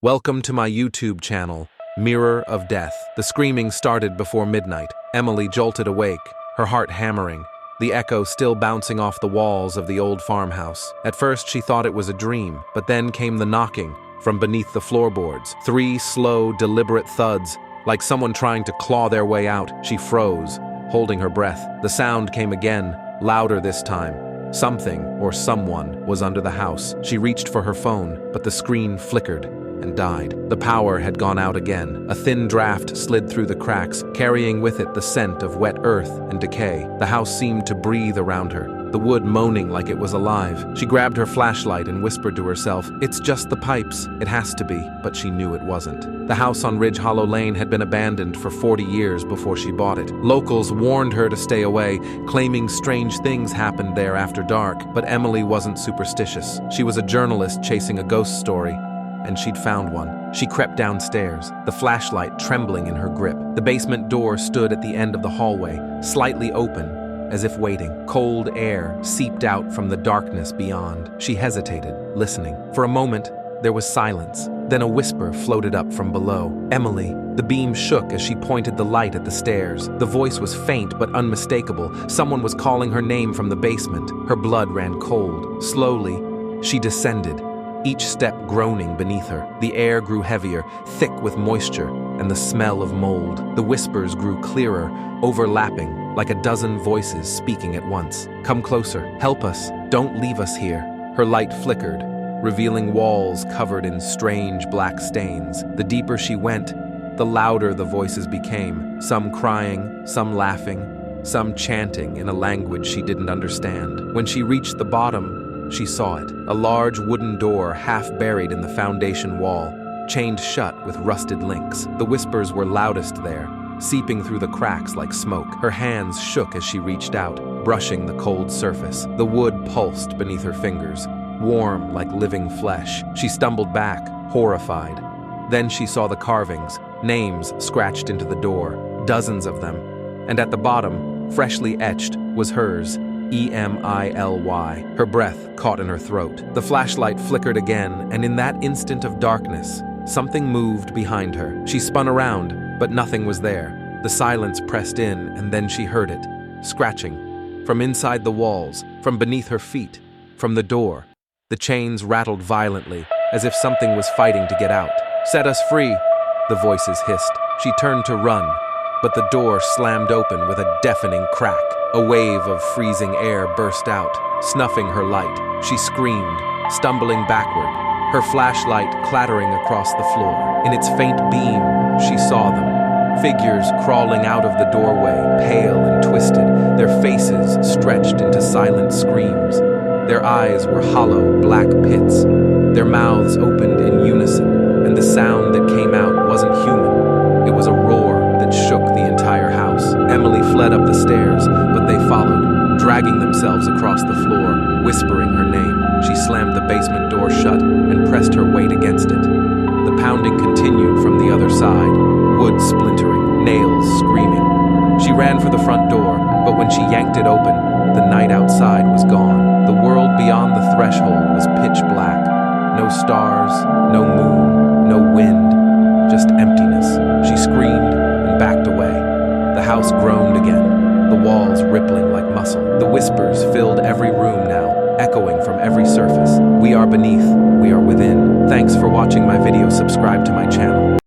Welcome to my YouTube channel, Mirror of Death. The screaming started before midnight. Emily jolted awake, her heart hammering, the echo still bouncing off the walls of the old farmhouse. At first she thought it was a dream, but then came the knocking from beneath the floorboards. 3 slow, deliberate thuds, like someone trying to claw their way out. She froze, holding her breath. The sound came again, louder this time. Something or someone was under the house. She reached for her phone, but the screen flickered and died. The power had gone out again. A thin draft slid through the cracks, carrying with it the scent of wet earth and decay. The house seemed to breathe around her, the wood moaning like it was alive. She grabbed her flashlight and whispered to herself, "It's just the pipes. It has to be," but she knew it wasn't. The house on Ridge Hollow Lane had been abandoned for 40 years before she bought it. Locals warned her to stay away, claiming strange things happened there after dark, but Emily wasn't superstitious. She was a journalist chasing a ghost story, and she'd found one. She crept downstairs, the flashlight trembling in her grip. The basement door stood at the end of the hallway, slightly open, as if waiting. Cold air seeped out from the darkness beyond. She hesitated, listening. For a moment, there was silence. Then a whisper floated up from below. "Emily." The beam shook as she pointed the light at the stairs. The voice was faint but unmistakable. Someone was calling her name from the basement. Her blood ran cold. Slowly, she descended, each step groaning beneath her. The air grew heavier, thick with moisture and the smell of mold. The whispers grew clearer, overlapping, like a dozen voices speaking at once. "Come closer. Help us. Don't leave us here." Her light flickered, revealing walls covered in strange black stains. The deeper she went, the louder the voices became, some crying, some laughing, some chanting in a language she didn't understand. When she reached the bottom, she saw it. A large wooden door half buried in the foundation wall, chained shut with rusted links. The whispers were loudest there, seeping through the cracks like smoke. Her hands shook as she reached out, brushing the cold surface. The wood pulsed beneath her fingers, warm like living flesh. She stumbled back, horrified. Then she saw the carvings, names scratched into the door, dozens of them. And at the bottom, freshly etched, was hers. Emily. Her breath caught in her throat. The flashlight flickered again, and in that instant of darkness, something moved behind her. She spun around, but nothing was there. The silence pressed in, and then she heard it, scratching. From inside the walls, from beneath her feet, from the door. The chains rattled violently, as if something was fighting to get out. "Set us free," the voices hissed. She turned to run, but the door slammed open with a deafening crack. A wave of freezing air burst out, snuffing her light. She screamed, stumbling backward, her flashlight clattering across the floor. In its faint beam, she saw them. Figures crawling out of the doorway, pale and twisted, their faces stretched into silent screams. Their eyes were hollow, black pits. Their mouths opened in unison, and the sound that came out wasn't human. It was a roar that shook the entire house. Emily fled up the stairs, but they followed, dragging themselves across the floor, whispering her name. She slammed the basement door shut and pressed her weight against it. The pounding continued from the other side, wood splintering, nails screaming. She ran for the front door, but when she yanked it open, the night outside was gone. The world beyond the threshold was pitch black. No stars, no moon, no wind, just emptiness. She screamed and backed away. The house groaned again, the walls rippling like muscle. The whispers filled every room now, echoing from every surface. We are beneath, we are within. Thanks for watching my video. Subscribe to my